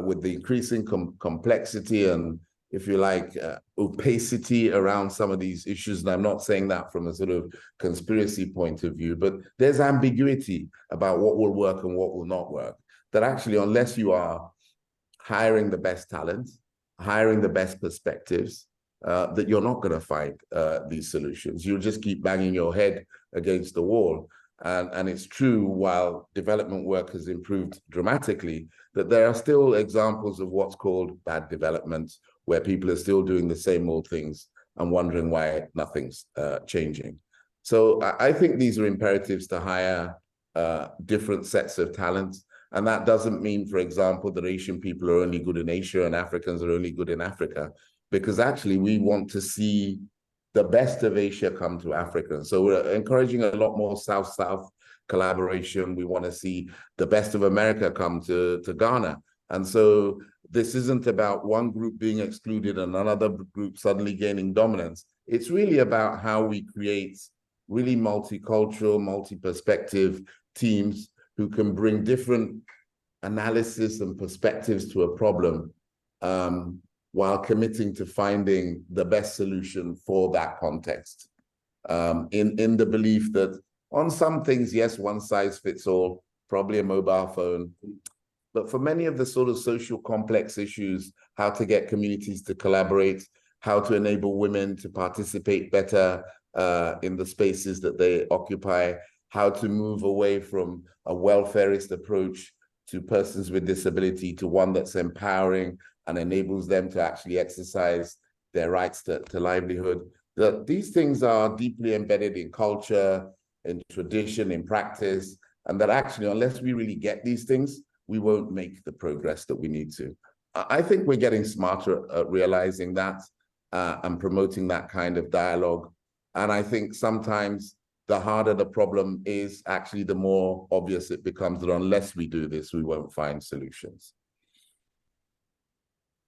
Speaker 1: with the increasing complexity and, if you like, opacity around some of these issues. And I'm not saying that from a sort of conspiracy point of view, but there's ambiguity about what will work and what will not work. That actually, unless you are hiring the best talent, hiring the best perspectives, that you're not going to find these solutions. You'll just keep banging your head against the wall. And it's true, while development work has improved dramatically, that there are still examples of what's called bad development, where people are still doing the same old things and wondering why nothing's changing. So I think these are imperatives to hire different sets of talents. And that doesn't mean, for example, that Asian people are only good in Asia and Africans are only good in Africa, because actually we want to see the best of Asia come to Africa. So we're encouraging a lot more South-South collaboration. We want to see the best of America come to Ghana. And so this isn't about one group being excluded and another group suddenly gaining dominance. It's really about how we create really multicultural, multi-perspective teams who can bring different analysis and perspectives to a problem, while committing to finding the best solution for that context. In the belief that on some things, yes, one size fits all, probably a mobile phone. But for many of the sort of social complex issues, how to get communities to collaborate, how to enable women to participate better in the spaces that they occupy, how to move away from a welfarist approach to persons with disability to one that's empowering and enables them to actually exercise their rights to livelihood. That these things are deeply embedded in culture, in tradition, in practice, and that actually, unless we really get these things, we won't make the progress that we need to. I think we're getting smarter at realizing that and promoting that kind of dialogue. And I think sometimes the harder the problem is, actually, the more obvious it becomes that unless we do this, we won't find solutions.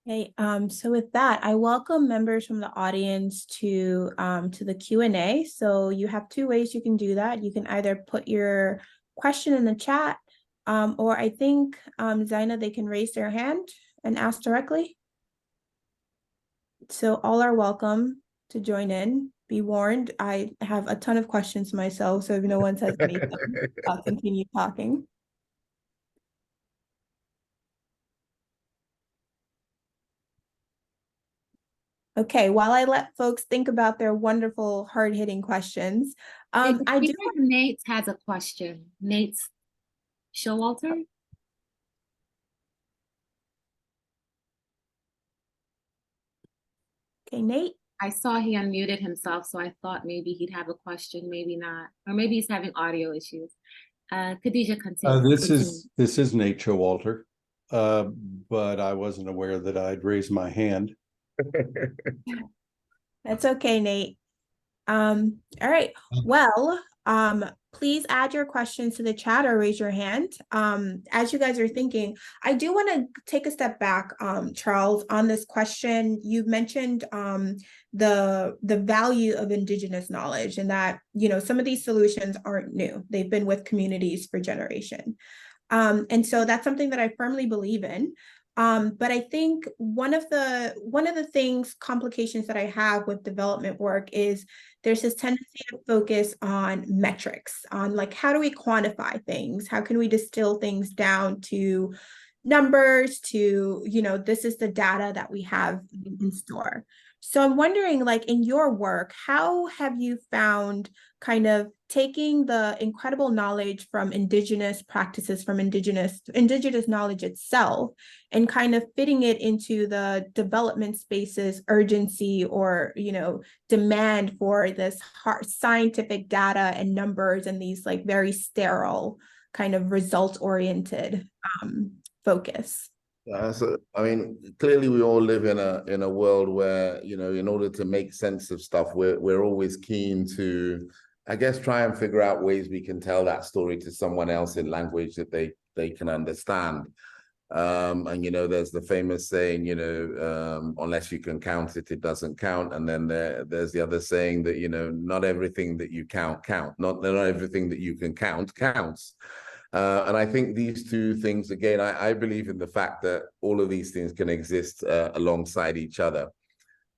Speaker 2: Okay, so with that, I welcome members from the audience to the Q&A. So you have two ways you can do that. You can either put your question in the chat, or I think, Zaina, they can raise their hand and ask directly. So all are welcome to join in. Be warned, I have a ton of questions myself, so if no one says anything, I'll continue talking. Okay, while I let folks think about their wonderful, hard-hitting questions, I do.
Speaker 3: Nate has a question. Nate Showalter.
Speaker 2: Okay, Nate.
Speaker 3: I saw he unmuted himself, so I thought maybe he'd have a question, maybe not, or maybe he's having audio issues. Khadija, continue.
Speaker 4: This is Nate Showalter, but I wasn't aware that I'd raised my hand.
Speaker 2: That's okay, Nate. All right. Well, please add your questions to the chat or raise your hand. As you guys are thinking, I do want to take a step back, Charles, on this question. You mentioned the value of indigenous knowledge, and that, you know, some of these solutions aren't new. They've been with communities for generations. And so that's something that I firmly believe in. But I think one of the complications that I have with development work is there's this tendency to focus on metrics, on like, how do we quantify things? How can we distill things down to numbers to, this is the data that we have in store. So I'm wondering, like, in your work, how have you found kind of taking the incredible knowledge from indigenous practices, from indigenous knowledge itself, and kind of fitting it into the development space's urgency or, demand for this hard scientific data and numbers and these like very sterile kind of result-oriented focus?
Speaker 1: So I mean, clearly we all live in a world where, in order to make sense of stuff, we're always keen to, I guess, try and figure out ways we can tell that story to someone else in language that they can understand. And there's the famous saying, unless you can count it, it doesn't count. And then there's the other saying that, not everything that you count. Not everything that you can count counts. And I think these two things, again, I believe in the fact that all of these things can exist alongside each other.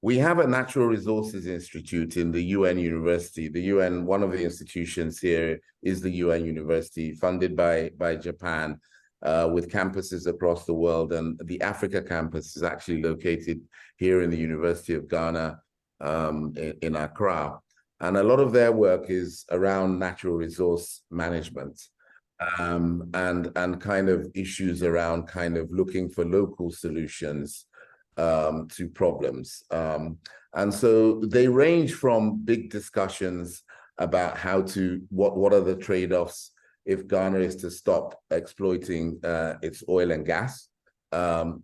Speaker 1: We have a Natural Resources Institute in the UN University. The UN, one of the institutions here is the UN University, funded by Japan, with campuses across the world. And the Africa campus is actually located here in the University of Ghana in Accra. And a lot of their work is around natural resource management. And kind of issues around kind of looking for local solutions to problems. And so they range from big discussions about what are the trade-offs if Ghana is to stop exploiting its oil and gas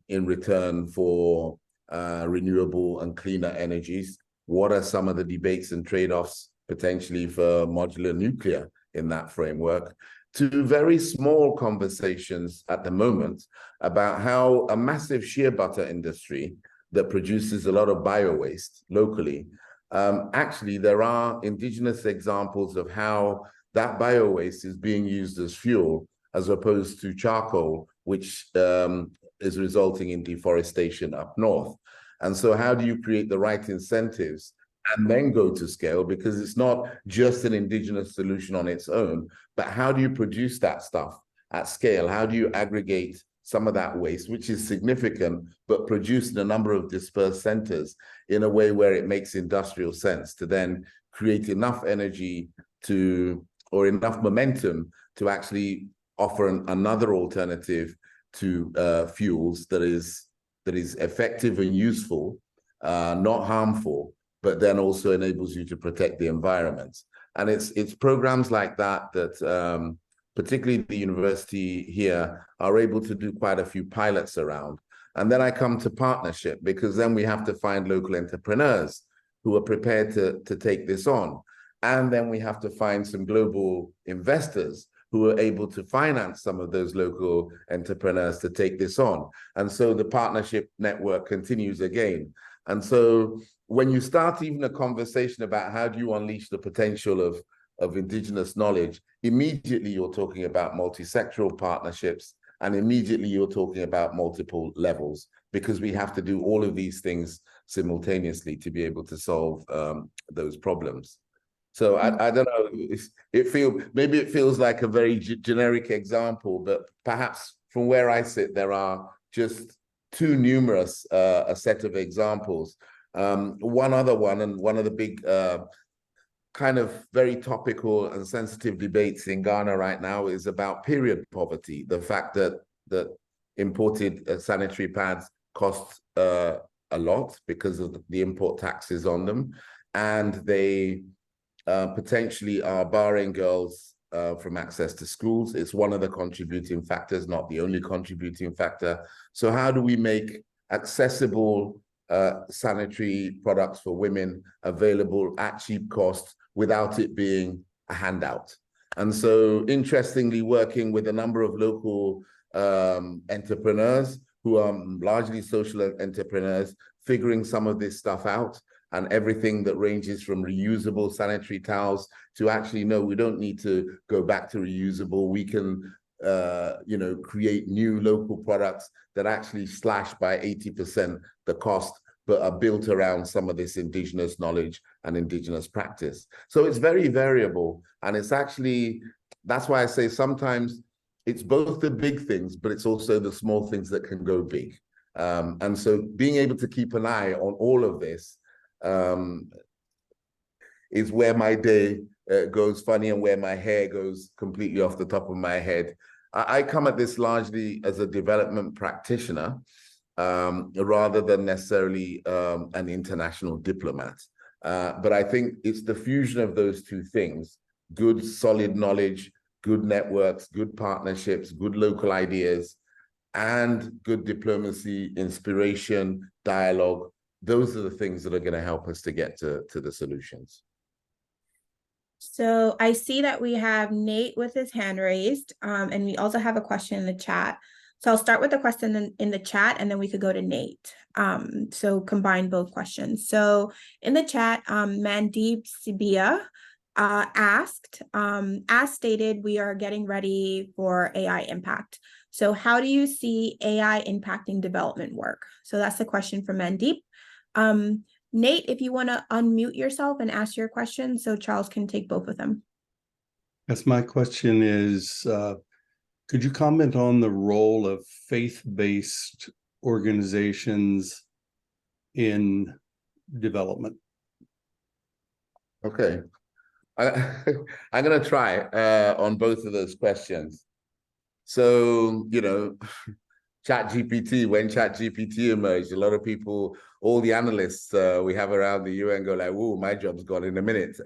Speaker 1: in return for renewable and cleaner energies. What are some of the debates and trade-offs potentially for modular nuclear in that framework? To very small conversations at the moment about how a massive shea butter industry that produces a lot of bio-waste locally, actually there are indigenous examples of how that bio-waste is being used as fuel as opposed to charcoal, which is resulting in deforestation up north. And so how do you create the right incentives and then go to scale? Because it's not just an indigenous solution on its own, but how do you produce that stuff at scale? How do you aggregate some of that waste, which is significant, but produce in a number of dispersed centers in a way where it makes industrial sense to then create enough energy or enough momentum to actually offer another alternative to fuels that is effective and useful, not harmful, but then also enables you to protect the environment. And it's programs like that particularly the university here are able to do quite a few pilots around. And then I come to partnership, because then we have to find local entrepreneurs who are prepared to take this on. And then we have to find some global investors who are able to finance some of those local entrepreneurs to take this on. And so the partnership network continues again. And so when you start even a conversation about how do you unleash the potential of indigenous knowledge, immediately you're talking about multi-sectoral partnerships, and immediately you're talking about multiple levels, because we have to do all of these things simultaneously to be able to solve those problems. So I don't know, maybe it feels like a very generic example, but perhaps from where I sit, there are just too numerous a set of examples. One other one, and one of the big kind of very topical and sensitive debates in Ghana right now is about period poverty. The fact that imported sanitary pads cost a lot because of the import taxes on them, and they potentially are barring girls from access to schools. It's one of the contributing factors, not the only contributing factor. So how do we make accessible sanitary products for women available at cheap cost without it being a handout? And so, interestingly, working with a number of local entrepreneurs who are largely social entrepreneurs, figuring some of this stuff out, and everything that ranges from reusable sanitary towels to actually, no, we don't need to go back to reusable. We can, create new local products that actually slash by 80% the cost, but are built around some of this indigenous knowledge and indigenous practice. So it's very variable. And it's actually, that's why I say sometimes it's both the big things, but it's also the small things that can go big. And so being able to keep an eye on all of this is where my day goes funny and where my hair goes completely off the top of my head. I come at this largely as a development practitioner rather than necessarily an international diplomat. But I think it's the fusion of those two things: good, solid knowledge, good networks, good partnerships, good local ideas, and good diplomacy, inspiration, dialogue. Those are the things that are going to help us to get to the solutions.
Speaker 2: So I see that we have Nate with his hand raised, and we also have a question in the chat. So I'll start with the question in the chat, and then we could go to Nate. So combine both questions. So in the chat, Mandeep Sibia asked, as stated, we are getting ready for AI impact. So how do you see AI impacting development work? So that's the question from Mandeep. Nate, if you want to unmute yourself and ask your question so Charles can take both of them.
Speaker 4: Yes, my question is, could you comment on the role of faith-based organizations in development?
Speaker 1: Okay. I'm going to try on both of those questions. So, you know, ChatGPT, when ChatGPT emerged, a lot of people, all the analysts we have around the UN go like, whoa, my job's gone in a minute.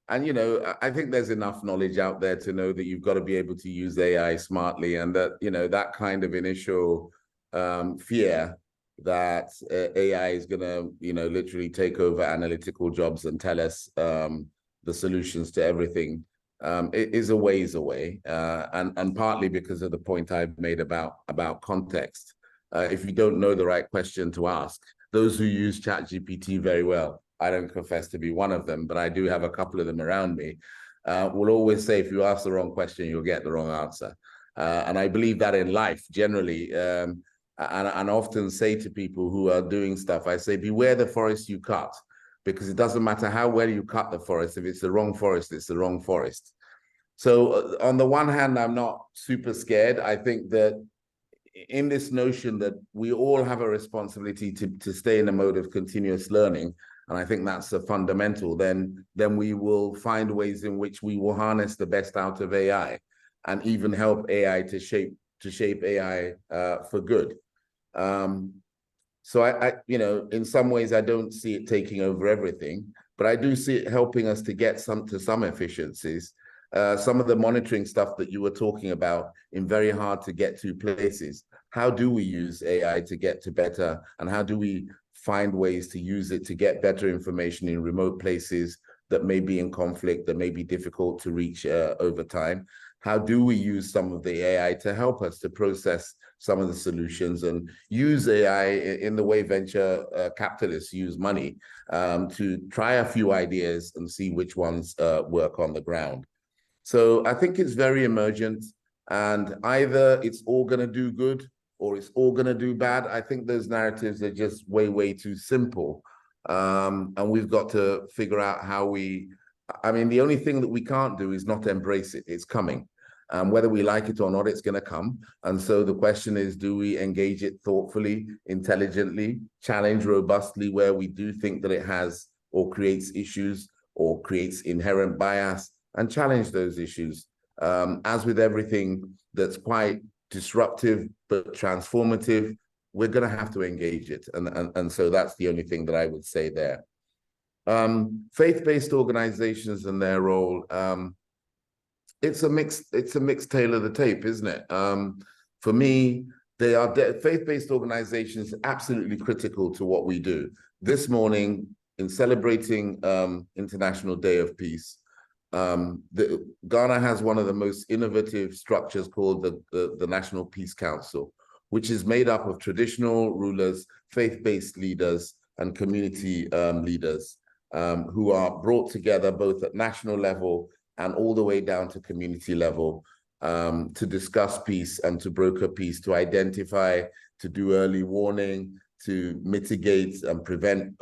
Speaker 1: And, you know, I think there's enough knowledge out there to know that you've got to be able to use AI smartly, and that, you know, that kind of initial fear that AI is going to, you know, literally take over analytical jobs and tell us the solutions to everything it is a ways away, and partly because of the point I've made about context. If you don't know the right question to ask, those who use ChatGPT very well, I don't profess to be one of them, but I do have a couple of them around me, will always say, if you ask the wrong question, you'll get the wrong answer. And I believe that in life generally, and often say to people who are doing stuff, I say, beware the forest you cut, because it doesn't matter how well you cut the forest. If it's the wrong forest, it's the wrong forest. So on the one hand, I'm not super scared. I think that in this notion that we all have a responsibility to stay in a mode of continuous learning, and I think that's a fundamental, then we will find ways in which we will harness the best out of AI and even help AI to shape AI for good. So I, you know, in some ways I don't see it taking over everything, but I do see it helping us to get some efficiencies. Some of the monitoring stuff that you were talking about in very hard to get to places. How do we use AI to get to better, and how do we find ways to use it to get better information in remote places that may be in conflict, that may be difficult to reach over time? How do we use some of the AI to help us to process some of the solutions and use AI in the way venture capitalists use money to try a few ideas and see which ones work on the ground? So I think it's very emergent, and either it's all going to do good or it's all going to do bad. I think those narratives are just way too simple. And we've got to figure out how I mean, the only thing that we can't do is not embrace it. It's coming. Whether we like it or not, it's going to come. And so the question is, do we engage it thoughtfully, intelligently, challenge robustly where we do think that it has or creates issues or creates inherent bias, and challenge those issues? As with everything that's quite disruptive but transformative, we're going to have to engage it. And so that's the only thing that I would say there. Faith-based organizations and their role, it's a mixed tale of the tape, isn't it? For me, they are faith-based organizations absolutely critical to what we do. This morning, in celebrating International Day of Peace, Ghana has one of the most innovative structures called the National Peace Council, which is made up of traditional rulers, faith-based leaders, and community leaders who are brought together both at national level and all the way down to community level to discuss peace and to broker peace, to identify, to do early warning, to mitigate and prevent.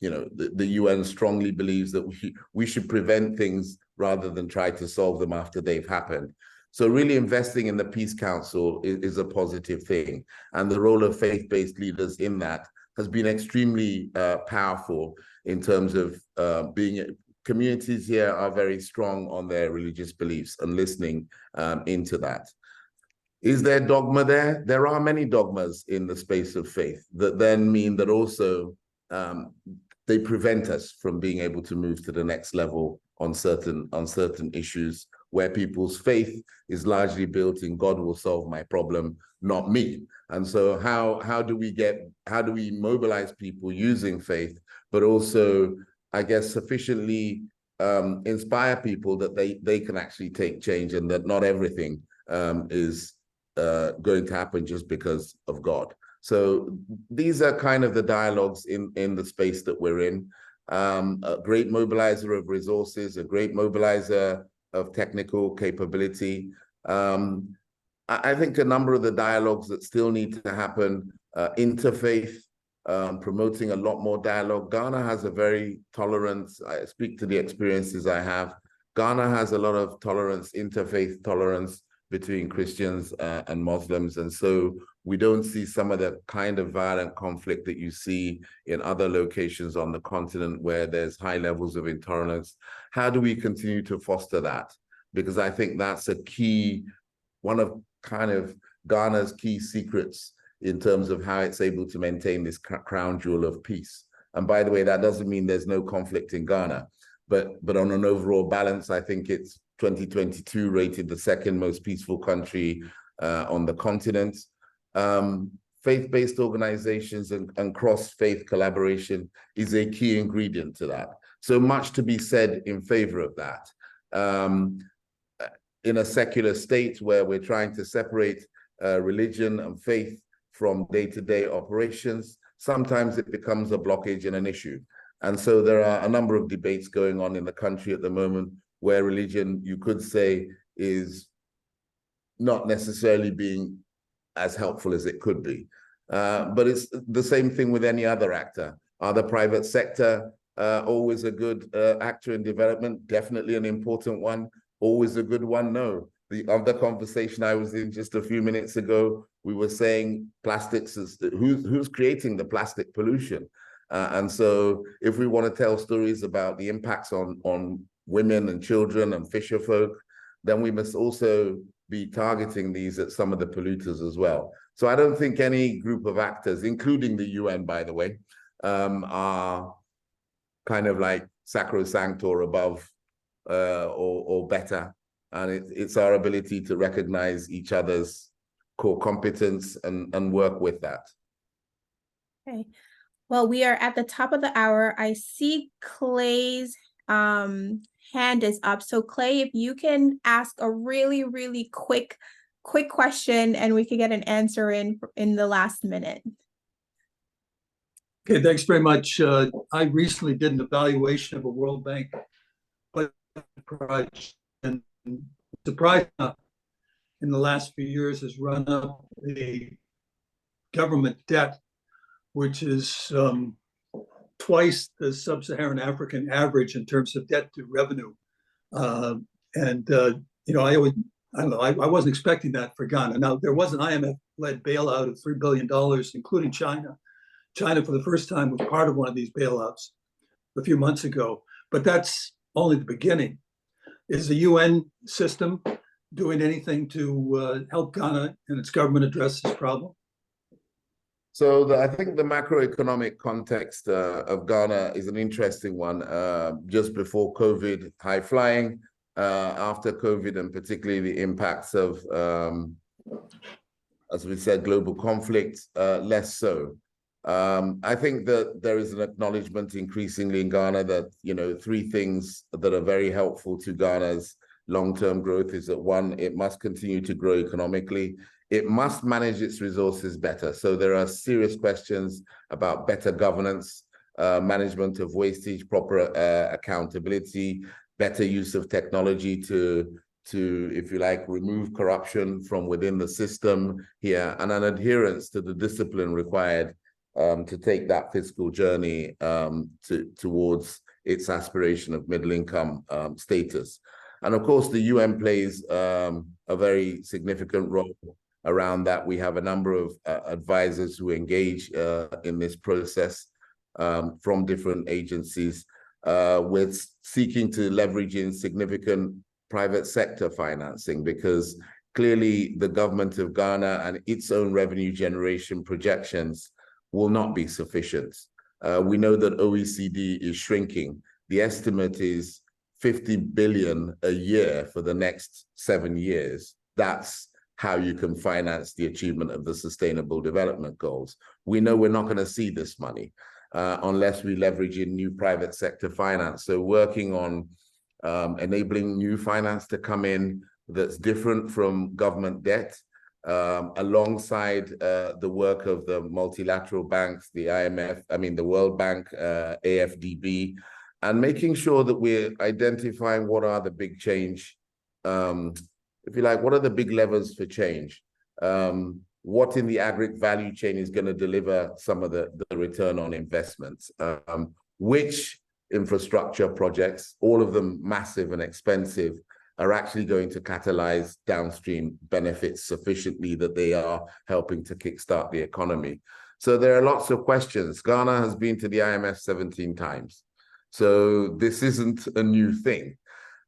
Speaker 1: You know, the UN strongly believes that we should prevent things rather than try to solve them after they've happened. So really investing in the Peace Council is a positive thing. And the role of faith-based leaders in that has been extremely powerful in terms of communities here are very strong on their religious beliefs and listening into that. Is there dogma there? There are many dogmas in the space of faith that then mean that also they prevent us from being able to move to the next level on certain issues where people's faith is largely built in God will solve my problem, not me. And so how do we mobilize people using faith, but also, I guess, sufficiently inspire people that they can actually take change and that not everything is going to happen just because of God. So these are kind of the dialogues in the space that we're in. A great mobilizer of resources, a great mobilizer of technical capability. I think a number of the dialogues that still need to happen, interfaith, promoting a lot more dialogue. Ghana has a very tolerant, I speak to the experiences I have. Ghana has a lot of tolerance, interfaith tolerance between Christians and Muslims. And so we don't see some of the kind of violent conflict that you see in other locations on the continent where there's high levels of intolerance. How do we continue to foster that? Because I think that's a key, one of kind of Ghana's key secrets in terms of how it's able to maintain this crown jewel of peace. And by the way, that doesn't mean there's no conflict in Ghana, but on an overall balance, I think it's 2022 rated the second most peaceful country on the continent. Faith-based organizations and cross-faith collaboration is a key ingredient to that. So much to be said in favor of that. In a secular state where we're trying to separate religion and faith from day-to-day operations, sometimes it becomes a blockage and an issue. And so there are a number of debates going on in the country at the moment where religion, you could say, is not necessarily being as helpful as it could be. But it's the same thing with any other actor. Are the private sector always a good actor in development? Definitely an important one. Always a good one? No. The other conversation I was in just a few minutes ago, we were saying plastics is who's creating the plastic pollution? And so if we want to tell stories about the impacts on women and children and fisher folk, then we must also be targeting these at some of the polluters as well. So I don't think any group of actors, including the UN, by the way, are kind of like sacrosanct or above or better. And it's our ability to recognize each other's core competence and work with that.
Speaker 2: Okay. Well, we are at the top of the hour. I see Clay's hand is up. So Clay, if you can ask a really, really quick question and we can get an answer in the last minute.
Speaker 5: Okay, thanks very much. I recently did an evaluation of a World Bank project, and surprisingly enough, in the last few years has run up the government debt, which is twice the sub-Saharan African average in terms of debt to revenue. You know, I wasn't expecting that for Ghana. Now, there was an IMF-led bailout of $3 billion, including China. China, for the first time, was part of one of these bailouts a few months ago. But that's only the beginning. Is the UN system doing anything to help Ghana and its government address this problem?
Speaker 1: So I think the macroeconomic context of Ghana is an interesting one. Just before COVID, high flying. After COVID, and particularly the impacts of, as we said, global conflict, less so. I think that there is an acknowledgement increasingly in Ghana that, you know, three things that are very helpful to Ghana's long-term growth is that, one, it must continue to grow economically. It must manage its resources better. So there are serious questions about better governance, management of wastage, proper accountability, better use of technology to, if you like, remove corruption from within the system here, and an adherence to the discipline required to take that fiscal journey towards its aspiration of middle income status. And of course, the UN plays a very significant role around that. We have a number of advisors who engage in this process from different agencies. We're seeking to leverage in significant private sector financing, because clearly the government of Ghana and its own revenue generation projections will not be sufficient. We know that OECD is shrinking. The estimate is 50 billion a year for the next 7 years. That's how you can finance the achievement of the Sustainable Development Goals. We know we're not going to see this money unless we leverage in new private sector finance. So working on enabling new finance to come in that's different from government debt, alongside the work of the multilateral banks, the IMF, the World Bank, AFDB, and making sure that we're identifying what are the big change, if you like, what are the big levers for change? What in the aggregate value chain is going to deliver some of the return on investments? Which infrastructure projects, all of them massive and expensive, are actually going to catalyze downstream benefits sufficiently that they are helping to kickstart the economy? So there are lots of questions. Ghana has been to the IMF 17 times. So this isn't a new thing.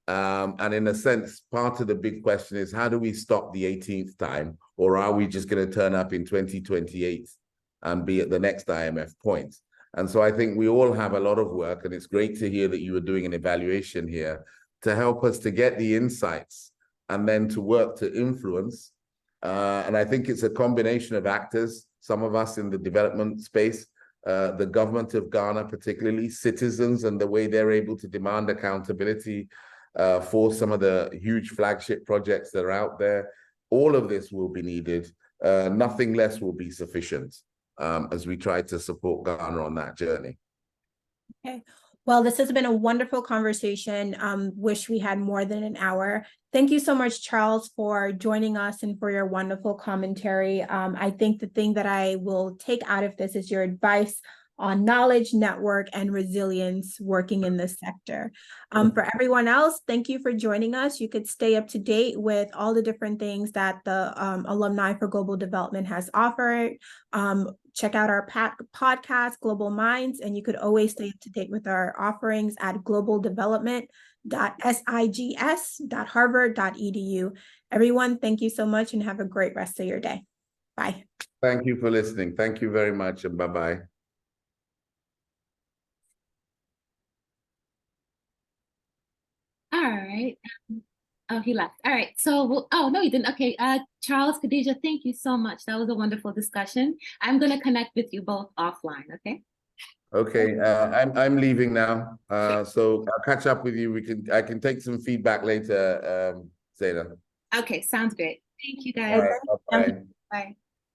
Speaker 1: And in a sense, part of the big question is, how do we stop the 18th time? Or are we just going to turn up in 2028 and be at the next IMF point? And so I think we all have a lot of work, and it's great to hear that you are doing an evaluation here to help us to get the insights and then to work to influence. And I think it's a combination of actors, some of us in the development space, the government of Ghana, particularly citizens, and the way they're able to demand accountability for some of the huge flagship projects that are out there. All of this will be needed. Nothing less will be sufficient as we try to support Ghana on that journey.
Speaker 2: Okay. Well, this has been a wonderful conversation. Wish we had more than an hour. Thank you so much, Charles, for joining us and for your wonderful commentary. I think the thing that I will take out of this is your advice on knowledge, network, and resilience working in this sector. For everyone else, thank you for joining us. You could stay up to date with all the different things that the Alumni for Global Development has offered. Check out our podcast, Global Minds, and you could always stay up to date with our offerings at globaldevelopment.sigs.harvard.edu. Everyone, thank you so much and have a great rest of your day. Bye.
Speaker 1: Thank you for listening. Thank you very much, and bye-bye.
Speaker 3: All right. Oh, he left. All right. So, oh, no, he didn't. Okay. Charles, Khadija, thank you so much. That was a wonderful discussion. I'm going to connect with you both offline. Okay.
Speaker 1: Okay. I'm leaving now. So I'll catch up with you. I can take some feedback later, Zayda.
Speaker 3: Okay. Sounds great. Thank you, guys.
Speaker 1: All right, bye-bye.
Speaker 3: Bye.